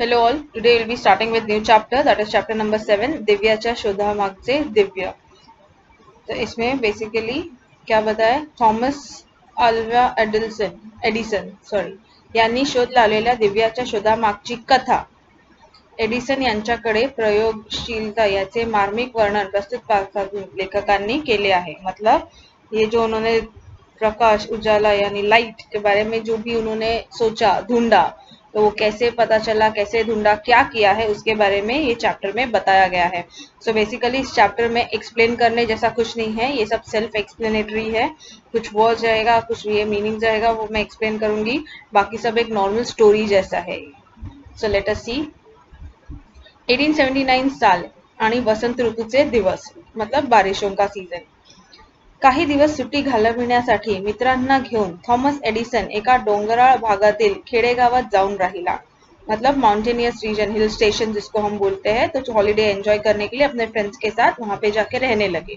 Hello all. Today we'll be starting with new chapter, that is chapter number 7, दिव्याच्या शोधामागचे Divya. तो इसमें basically क्या बताया, Thomas Alva Edison यांनी शोध लावलेल्या दिव्याच्या शोधामागची कथा. एडिसन यांच्याकडे प्रयोगशीलता याचे मार्मिक वर्णन प्रस्तुत लेखकांनी केले आहे. मतलब ये जो उन्होंने प्रकाश उजाला यानी लाइट के बारे में जो भी उन्होंने सोचा, ढूंढा, तो वो कैसे पता चला, कैसे ढूंढा, क्या किया है, उसके बारे में ये चैप्टर में बताया गया है. सो बेसिकली इस चैप्टर में एक्सप्लेन करने जैसा कुछ नहीं है, ये सब सेल्फ एक्सप्लेनेटरी है. कुछ वर्ड्स रहेगा, कुछ ये मीनिंग रहेगा, वो मैं एक्सप्लेन करूंगी. बाकी सब एक नॉर्मल स्टोरी जैसा है. So let us C. 1879 साल आणि वसंत ऋतूचे दिवस, मतलब बारिशों का सीजन. काही दिवस सुट्टी घालविण्यासाठी मित्रांना घेऊन थॉमस एडिसन एका डोंगराळ भागातील खेडेगावात जाऊन राहिला. मतलब माउंटेनियस रीजन, हिल स्टेशन जिसको हम बोलते हैं. तो हॉलिडे एंजॉय करने के लिए अपने फ्रेंड्स के साथ वहां पे जाके रहने लगे.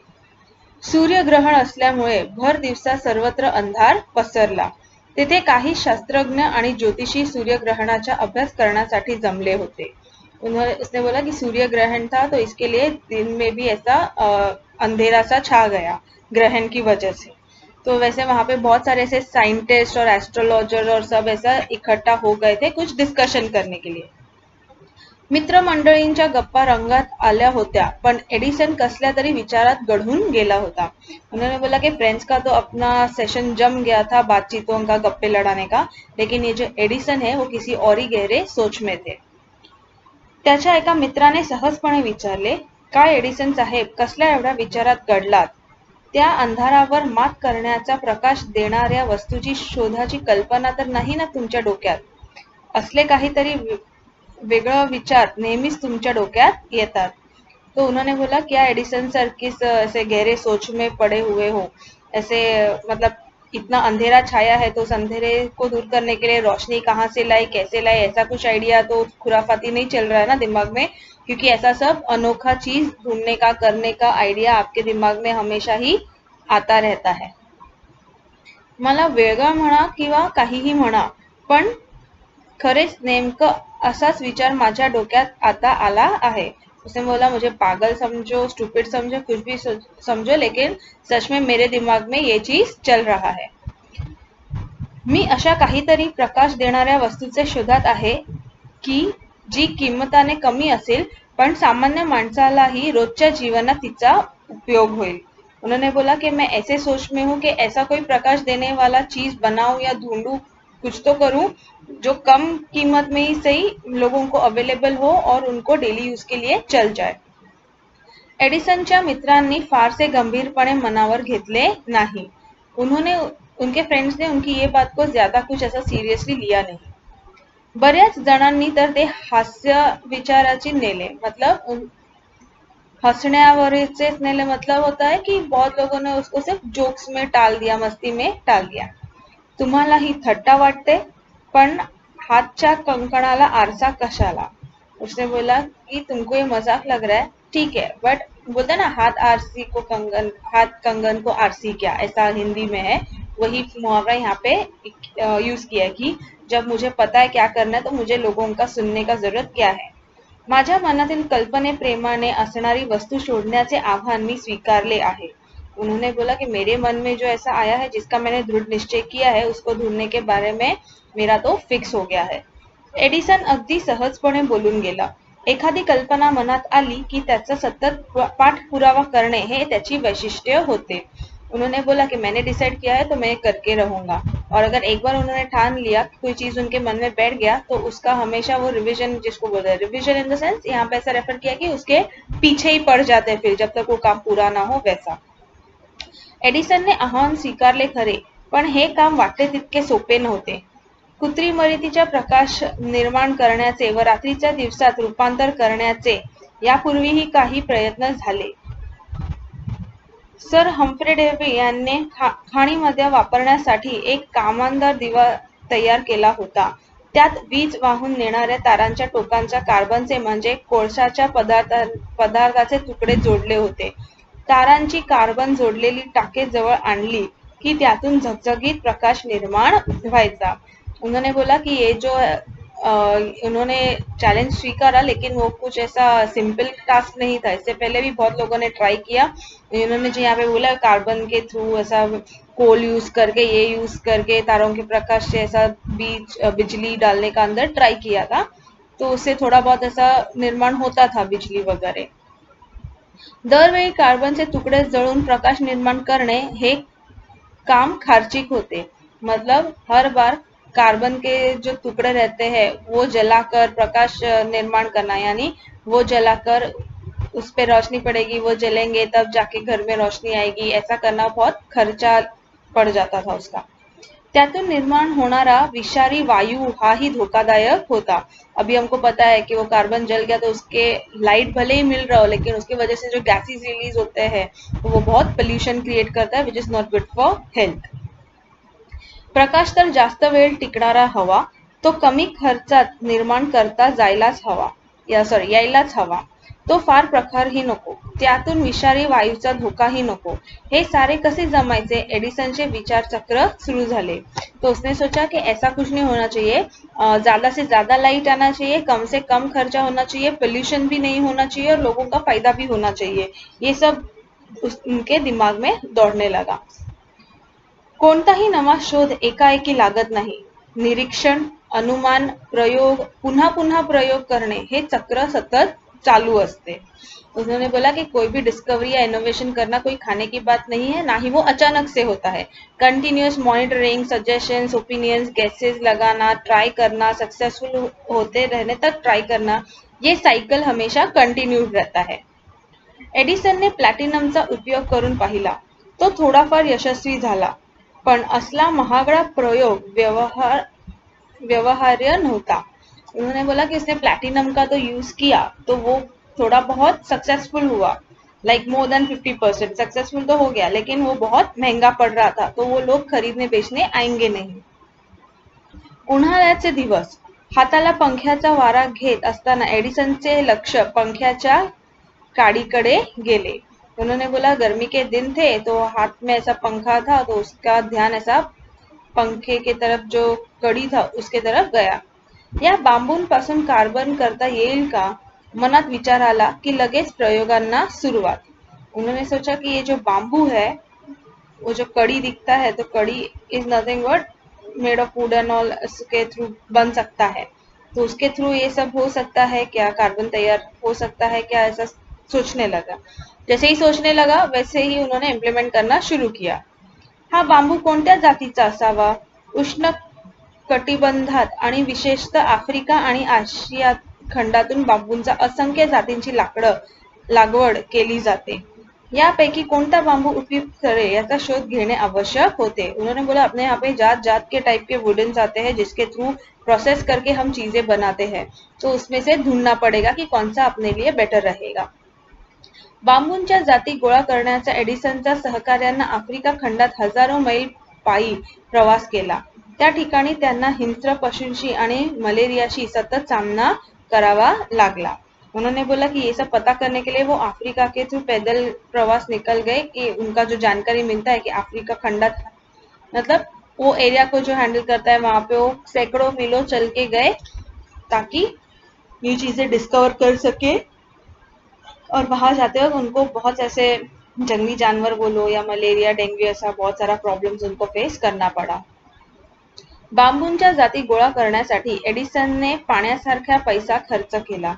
सूर्यग्रहण असल्यामुळे भर दिवसा सर्वत्र अंधार पसरला. तेथे काही शास्त्रज्ञ आणि ज्योतिषी सूर्यग्रहणाचा अभ्यास करण्यासाठी जमले होते. उसने बोला कि सूर्य ग्रहण था, तो इसके लिए दिन में भी ऐसा अंधेरा सा छा गया ग्रहण की वजह से. तो वैसे वहां पे बहुत सारे ऐसे साइंटिस्ट और एस्ट्रोलॉजर और सब ऐसा इकट्ठा हो गए थे कुछ डिस्कशन करने के लिए. मित्रमंडळींच्या गप्पा रंगात आल्या होत्या, पण एडिसन कसल्या तरी विचारात गढून गेला होता. उन्होंने बोला कि फ्रेंड्स का तो अपना सेशन जम गया था बातचीतों का, गप्पे लड़ाने का, लेकिन ये जो एडिसन है वो किसी और ही गहरे सोच में थे. त्याच्या एका मित्राने सहजपणे विचारले, काय एडिसन साहेब, कसल्या एवढ्या विचारात गडलात? त्या अंधारावर मात करण्याचा प्रकाश देणाऱ्या वस्तूची शोधाची कल्पना तर नाही ना तुमच्या डोक्यात? असले काहीतरी वेगळं विचार नेहमीच तुमच्या डोक्यात येतात. तो उन्होंने बोला, क्या एडिसन सर किस ऐसे गहरे सोच में पड़े हुए हो? ऐसे मतलब इतना अंधेरा छाया है, तो उस अंधेरे को दूर करने के लिए रोशनी कहाँ से लाए, कैसे लाए, ऐसा कुछ आइडिया तो खुराफाती नहीं चल रहा है ना दिमाग में? क्योंकि ऐसा सब अनोखा चीज ढूंढने का, करने का आइडिया आपके दिमाग में हमेशा ही आता रहता है. मला वेगळं म्हणा किंवा काहीही म्हणा, पण खरेच नेमकं असाच विचार माझ्या डोक्यात आता आला आहे. उसने बोला, मुझे पागल समझो, स्टूपिड समझो, कुछ भी समझो, लेकिन सच में मेरे दिमाग में ये चीज चल रहा है. मी अशा काहीतरी प्रकाश देणाऱ्या वस्तूचे शोधात आहे की जी किंमताने कमी असेल, पण सामान्य माणसालाही रोजच्या जीवनात तिचा उपयोग होईल. उन्होंने बोला कि मैं ऐसे सोच में हूँ कि ऐसा कोई प्रकाश देने वाला चीज बनाऊं या ढूंढूं, कुछ तो करूं जो कम कीमत में ही सही लोगों को अवेलेबल हो और उनको डेली यूज के लिए चल जाए. एडिसनच्या मित्रांनी फारसे गंभीरपणे मनावर घेतले नाही. उनके फ्रेंड्स ने उनकी ये बात को ज्यादा कुछ ऐसा सीरियसली लिया नहीं. बऱ्याच जणांनी तर ते हास्य विचाराची नेले. मतलब हंसण्यावरचेच नेले. मतलब होता है कि बहुत लोगों ने उसको सिर्फ जोक्स में टाल दिया, मस्ती में टाल दिया. तुम्हाला ही थट्टा वाटते, पण हातच्या कंकणाला आरसा कशाला? उसने बोला कि तुमको ये मजाक लग रहा है, ठीक है, बट बोलते ना हाथ आरसी को कंगन, हाथ कंगन को आरसी क्या, ऐसा हिंदी में है. वही मुहावरा यहाँ पे यूज किया है कि जब मुझे पता है क्या करना है, तो मुझे लोगों का सुनने का जरूरत क्या है. माझ्या मनातील कल्पनेप्रेमाने असणारी वस्तू शोधण्याचे आव्हान मी स्वीकारले आहे. उन्होंने बोला कि मेरे मन में जो ऐसा आया है, जिसका मैंने दृढ़ निश्चय किया है, उसको ढूंढने के बारे में मेरा तो फिक्स हो गया है. एडिसन अगदी सहजपणे बोलून गेला. एखादी कल्पना मनात आली की त्याचा सतत पाठपुरावा करणे हे त्याची वैशिष्ट्य होते. उन्होंने बोला कि मैंने डिसाइड किया है तो मैं करके रहूंगा. और अगर एक बार उन्होंने ठान लिया, कोई चीज उनके मन में बैठ गया, तो उसका हमेशा वो रिविजन, जिसको बोलते हैं रिविजन इन द सेंस, यहाँ पे ऐसा रेफर किया कि उसके पीछे ही पड़ जाते हैं फिर, जब तक वो काम पूरा ना हो वैसा. एडिसनने आव्हान स्वीकारले खरे, पण हे काम वाटते तितके सोपे नव्हते. कृत्रिमरितीचा प्रकाश निर्माण करण्याचे व रात्रीच्या दिवसात रूपांतर करण्याचे यापूर्वीही काही प्रयत्न झाले. सर हम्फ्रे डेव्ही यांनी खाणीमध्ये वापरण्यासाठी एक कामांधार दिवा तयार केला होता. त्यात वीज वाहून नेणाऱ्या तारांच्या टोकांच्या कार्बनचे म्हणजे कोळशाच्या पदार्थाचे तुकडे जोडले होते. तारांची कार्बन जोडलेली टाके जवळ आणली की त्यातून झगझगीत प्रकाश निर्माण व्हायचा. उन्होंने बोला कि ये जो उन्होंने चैलेंज स्वीकारा, लेकिन वो कुछ ऐसा सिंपल टास्क नहीं था। इससे पहले भी बहुत लोगों ने ट्राई किया। इन्होंने जो यहाँ पे बोला कार्बन के थ्रू ऐसा कोल यूज करके, ये यूज करके तारों के प्रकाश से ऐसा बिजली डालने का अंदर ट्राई किया था, तो उससे थोड़ा बहुत ऐसा निर्माण होता था बिजली वगैरह। दरवेळी कार्बनचे तुकडे जळून प्रकाश निर्माण करणे हे काम खर्चिक होते। मतलब हर बार कार्बन के जो टुकड़े रहते हैं वो जलाकर प्रकाश निर्माण करना, यानी वो जलाकर उस पे रोशनी पड़ेगी, वो जलेंगे तब जाके घर में रोशनी आएगी, ऐसा करना बहुत खर्चा पड़ जाता था उसका। त्यातून निर्माण होणारा विषारी वायु हा ही धोखादायक होता। अभी हमको पता है कि वो कार्बन जल गया तो उसके लाइट भले ही मिल रहा हो, लेकिन उसकी वजह से जो गैसेस रिलीज होते हैं तो वो बहुत पोल्यूशन क्रिएट करता है, which is not good for health. प्रकाश तर जास्त वेळ टिकणारा हवा, तो कमी खर्चात निर्माण करता जायलाच हवा, यायलाच हवा। तो फार प्रखरही नको, त्यातून विषारी वायूचा धोकाही नको। हे सारे कसे जमायचे, एडिसनचे विचार चक्र शुरू झाले। तो उसने सोचा कि ऐसा कुछ नहीं होना चाहिए, ज्यादा से ज्यादा लाइट आना चाहिए, कम से कम खर्चा होना चाहिए, पोल्यूशन भी नहीं होना चाहिए और लोगों का फायदा भी होना चाहिए। ये सब उनके दिमाग में दौड़ने लगा। कोणताही नवा शोध एकाएकी लागत नाही। निरीक्षण, अनुमान, प्रयोग, पुन्हा पुन्हा प्रयोग करणे हे चक्र सतत चालू असते। उन्होंने बोला कि कोई भी डिस्कवरी या इनोवेशन करना कोई खाने की बात नहीं है, ना ही वो अचानक से होता है। Continuous monitoring, suggestions, opinions, guesses लगाना, ट्राई करना, सक्सेसफुल होते रहने तक ट्राई करना, ये सायकल हमेशा कंटिन्यूड रहता है। एडिसनने प्लॅटिनमचा उपयोग करून पाहिला, तो थोडाफार यशस्वी झाला, पण असला महागडा प्रयोग व्यवहार्य नव्हता। उन्होंने बोला कि उसने प्लैटिनम का तो यूज किया तो वो थोड़ा बहुत सक्सेसफुल हुआ, लाइक मोर देन 50% सक्सेसफुल तो हो गया, लेकिन वो बहुत महंगा पड़ रहा था, तो वो लोग खरीदने बेचने आएंगे नहीं। उन्हाळ्याचे दिवस, हाताला पंख्याचा वारा घेत असताना एडिसनचे लक्ष पंख्याच्या काडीकडे गेले। उन्होंने बोला गर्मी के दिन थे तो हाथ में ऐसा पंखा था, तो उसका ध्यान ऐसा पंखे के तरफ जो कड़ी था उसके तरफ गया। या बांबूंपासून कार्बन करता येईल का, मनात विचार आला कि लगेच प्रयोगांना सुरुवात। उन्होंने सोचा कि ये जो बांबू है, वो जो कड़ी दिखता है, तो कड़ी is nothing but made of would end all, उसके थ्रू बन सकता है, तो उसके थ्रू ये सब हो सकता है क्या, कार्बन तैयार हो सकता है क्या, ऐसा सोचने लगा। जैसे ही सोचने लगा वैसे ही उन्होंने इम्प्लीमेंट करना शुरू किया। हा बांबू कोणत्या जातीचा असावा? उष्ण कटिबंधात आणि विशेषतः आफ्रिका आणि आशिया खंडातून बांबूंचा असंख्य जातींची लागवड केली जाते। यापैकी कोणता बांबू उपयुक्त ठरे याचा शोध घेणे आवश्यक होते। उन्होंने बोला अपने यहाँ पे जात जात के टाइप के वुडन्स आते हैं जिसके थ्रू प्रोसेस करके हम चीजें बनाते हैं, तो उसमें से ढूंढना पड़ेगा कि कौन सा अपने लिए बेटर रहेगा। बांबूंच्या जाती गोळा करण्याचा एडिसनच्या सहकार्यांना आफ्रिका खंडात हजारो मैल पायी प्रवास केला। त्या ठिकाणी त्यांना हिंस्र पशूंशी आणि मलेरियाशी सतत सामना करावा लागला। उन्होंने बोला कि ये सब पता करने के लिए वो अफ्रीका के थ्रू पैदल प्रवास निकल गए, कि उनका जो जानकारी मिलता है कि अफ्रीका खंडात, मतलब वो एरिया को जो हैंडल करता है वहां पे वो सैकड़ों मीलों चल के गए ताकि ये चीजें डिस्कवर कर सके। और वहां जाते वक्त उनको बहुत ऐसे जंगली जानवर बोलो या मलेरिया, डेंग्यू, ऐसा बहुत सारा प्रॉब्लम्स उनको फेस करना पड़ा। बांबूंच्या जाती गोळा करण्यासाठी एडिसनने पाण्यासारखा पैसा खर्च केला।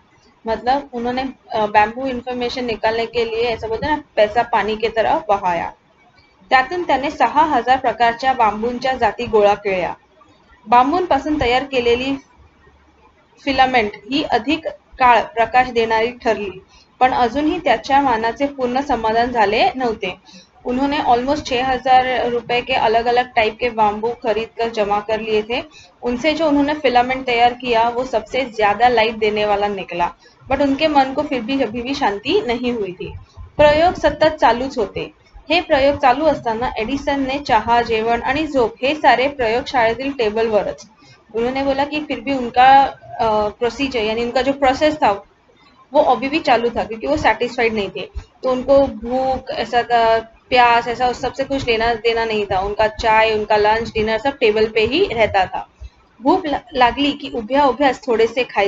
मतलब उन्होंने बैम्बू इंफॉर्मेशन निकालने के लिए ऐसा बोलते हैं ना, पैसा पानी की तरह बहाया। त्यातून त्याने 6000 प्रकारच्या बांबूंच्या जाती गोळा केल्या। बांबूंपासून तयार केलेली फिलामेंट ही अधिक काळ प्रकाश देणारी ठरली, पण अजूनही त्याच्या मानाचे पूर्ण समाधान झाले नव्हते। उन्होंने ऑलमोस्ट 6000 रुपए के अलग अलग टाइप के बाम्बू खरीद कर जमा कर लिए थे। उनसे जो उन्होंने फिलामेंट तैयार किया वो सबसे ज्यादा लाइट देने वाला निकला, बट उनके मन को फिर भी अभी भी शांति नहीं हुई थी। प्रयोग सतत चालूच होते। हे प्रयोग चालू असताना एडिसनने चहा, जेवण आणि झोप हे सारे प्रयोगशाळेतील टेबलवरच। उन्होंने बोला कि फिर भी उनका प्रोसीजर यानी उनका जो प्रोसेस था वो अभी भी चालू था, क्योंकि वो सेटिस्फाइड नहीं थे। तो उनको भूख ऐसा था, प्यास ऐसा, उस सबसे कुछ लेना देना नहीं था। उनका चाय, उनका लंच, डिनर सब टेबल पे ही रहता था। भूक लागली की उभ्या उभ्याच थोडेसे खायचे